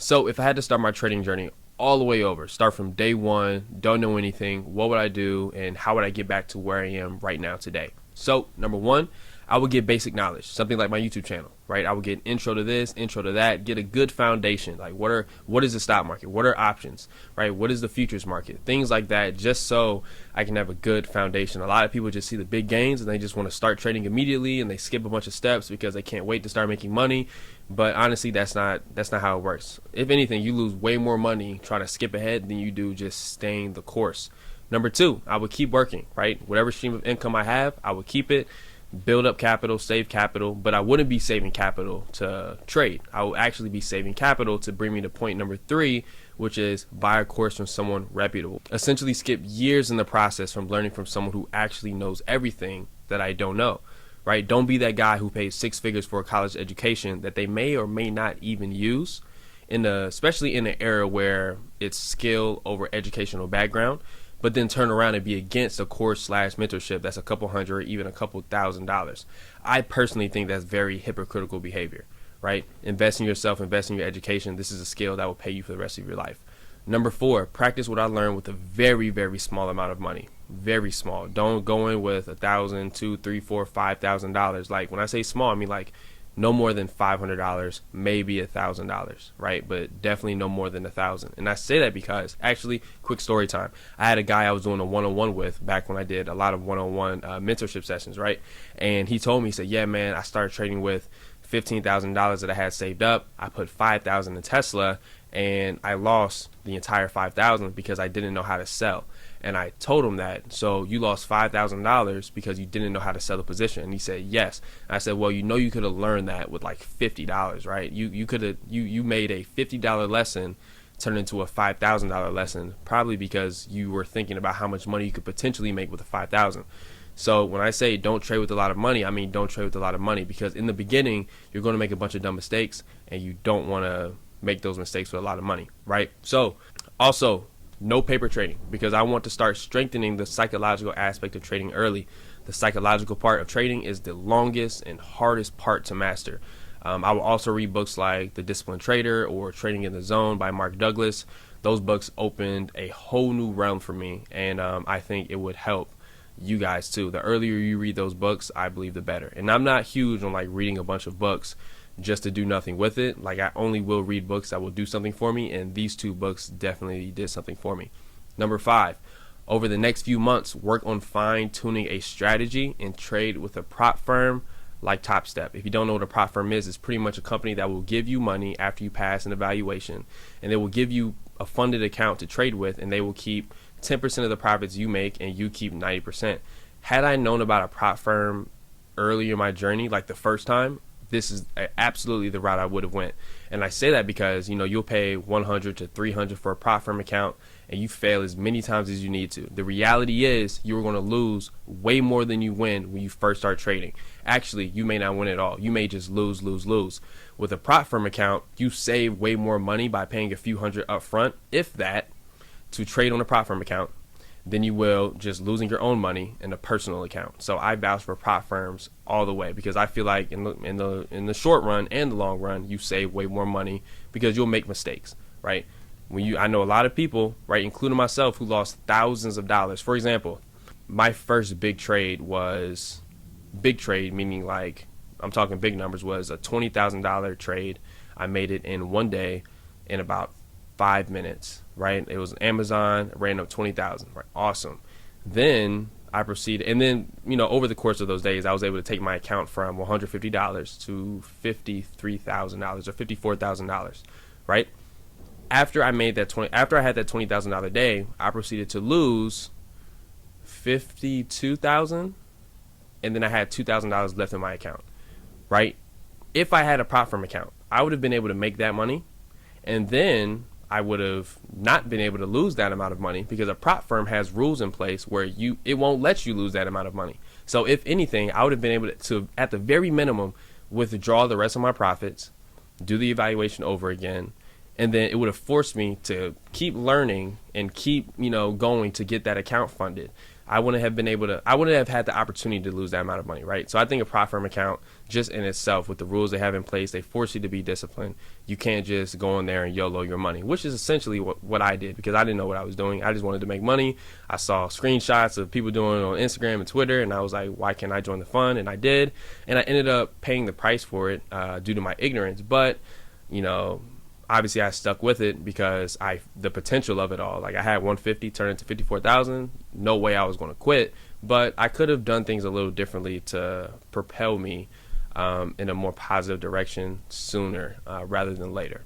So if I had to start my trading journey all the way over, start from day one, don't know anything, what would I do and how would I get back to where I am right now today? So number one, I would get basic knowledge, something like my YouTube channel, right? I would get intro to this, intro to that, get a good foundation. Like what is the stock market? What are options, right? What is the futures market? Things like that, just so I can have a good foundation. A lot of people just see the big gains and they just want to start trading immediately and they skip a bunch of steps because they can't wait to start making money. But honestly, that's not how it works. If anything, you lose way more money trying to skip ahead than you do just staying the course. Number two, I would keep working, right? Whatever stream of income I have, I would keep it. Build up capital, save capital, but I wouldn't be saving capital to trade. I would actually be saving capital to bring me to point number three, which is buy a course from someone reputable. Essentially skip years in the process from learning from someone who actually knows everything that I don't know, right? Don't be that guy who pays 6 figures for a college education that they may or may not even use, especially in an era where it's skill over educational background, but then turn around and be against a course / mentorship that's a couple hundred, even a couple $1,000s. I personally think that's very hypocritical behavior, right? Invest in yourself, invest in your education. This is a skill that will pay you for the rest of your life. Number four, practice what I learned with a very, very small amount of money. Very small. Don't go in with $1,000, $2,000, $3,000, $4,000, $5,000. Like when I say small, I mean like no more than $500, maybe $1,000, right? But definitely no more than $1,000. And I say that because, actually, quick story time. I had a guy I was doing a one-on-one with back when I did a lot of one-on-one mentorship sessions, right? And he told me, he said, yeah, man, I started trading with $15,000 that I had saved up. I put $5,000 in Tesla, and I lost the entire $5,000 because I didn't know how to sell. And I told him that, so you lost $5,000 because you didn't know how to sell the position. And he said, yes. And I said, well, you could have learned that with like $50, right? You made a $50 lesson turn into a $5,000 lesson, probably because you were thinking about how much money you could potentially make with the $5,000. So when I say don't trade with a lot of money, I mean don't trade with a lot of money, because in the beginning, you're going to make a bunch of dumb mistakes and you don't want to make those mistakes with a lot of money, right? So also, no paper trading, because I want to start strengthening the psychological aspect of trading early. The psychological part of trading is the longest and hardest part to master. I will also read books like The Disciplined Trader or Trading in the Zone by Mark Douglas. Those books opened a whole new realm for me, and I think it would help you guys too. The earlier you read those books, I believe the better. And I'm not huge on like reading a bunch of books just to do nothing with it. Like I only will read books that will do something for me, and these two books definitely did something for me. Number five, over the next few months, work on fine-tuning a strategy and trade with a prop firm like Top Step. If you don't know what a prop firm is, it's pretty much a company that will give you money after you pass an evaluation, and they will give you a funded account to trade with, and they will keep 10% of the profits you make and you keep 90%. Had I known about a prop firm earlier in my journey, like the first time, this is absolutely the route I would have went. And I say that because, you'll pay $100 to $300 for a prop firm account and you fail as many times as you need to. The reality is you're going to lose way more than you win when you first start trading. Actually, you may not win at all. You may just lose. With a prop firm account, you save way more money by paying a few hundred up front, if that, to trade on a prop firm account than you will just losing your own money in a personal account. So I vouch for prop firms all the way, because I feel like in the short run and the long run, you save way more money because you'll make mistakes, right? I know a lot of people, right, including myself, who lost thousands of dollars. For example, my first big trade, meaning like I'm talking big numbers, was a $20,000 trade. I made it in one day in about 5 minutes, right? It was Amazon, ran up 20,000, right? Awesome. Then I proceeded, and then, over the course of those days, I was able to take my account from $150 to $53,000 or $54,000, right? After I had that $20,000 day, I proceeded to lose $52,000, and then I had $2,000 left in my account, right? If I had a prop firm account, I would have been able to make that money, and then I would have not been able to lose that amount of money, because a prop firm has rules in place where it won't let you lose that amount of money. So if anything, I would have been able to, at the very minimum, withdraw the rest of my profits, do the evaluation over again, And then it would have forced me to keep learning and keep, going to get that account funded. I wouldn't have had the opportunity to lose that amount of money, right? So I think a ProForm account, just in itself, with the rules they have in place, they force you to be disciplined. You can't just go in there and YOLO your money, which is essentially what I did, because I didn't know what I was doing. I just wanted to make money. I saw screenshots of people doing it on Instagram and Twitter, and I was like, why can't I join the fund? And I did, and I ended up paying the price for it due to my ignorance. But, obviously I stuck with it because the potential of it all. Like, I had 150 turn into 54,000. No way I was going to quit, but I could have done things a little differently to propel me in a more positive direction sooner rather than later.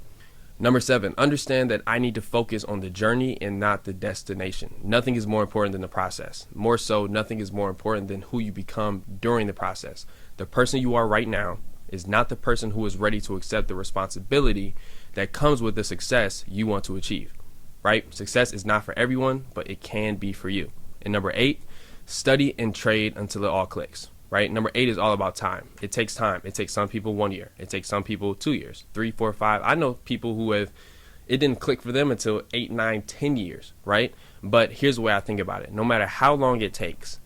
Number 7, understand that I need to focus on the journey and not the destination. Nothing is more important than the process. More so, nothing is more important than who you become during the process. The person you are right now is not the person who is ready to accept the responsibility that comes with the success you want to achieve, right? Success is not for everyone, but it can be for you. And number 8, study and trade until it all clicks, right? Number 8 is all about time. It takes time. It takes some people 1 year. It takes some people 2 years, 3, 4, 5. I know people who it didn't click for them until 8, 9, 10 years, right? But here's the way I think about it. No matter how long it takes,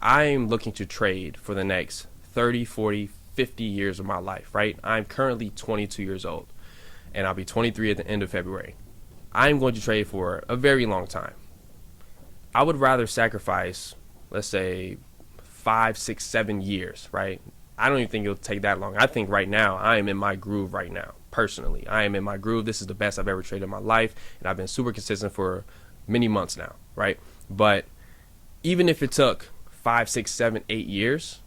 I'm looking to trade for the next 30, 40, 50 years of my life, right? I'm currently 22 years old, and I'll be 23 at the end of February. I'm going to trade for a very long time. I would rather sacrifice, let's say, 5, 6, 7 years, right? I don't even think it'll take that long. I think right now, I am in my groove right now. Personally, I am in my groove. This is the best I've ever traded in my life, and I've been super consistent for many months now, right? But even if it took 5, 6, 7, 8 years,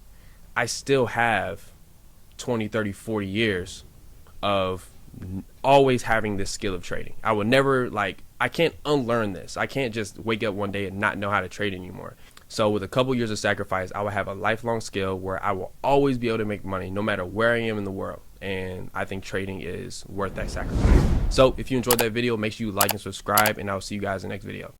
I still have 20, 30, 40 years of always having this skill of trading. I will never, I can't unlearn this. I can't just wake up one day and not know how to trade anymore. So with a couple years of sacrifice, I will have a lifelong skill where I will always be able to make money no matter where I am in the world. And I think trading is worth that sacrifice. So if you enjoyed that video, make sure you like and subscribe, and I'll see you guys in the next video.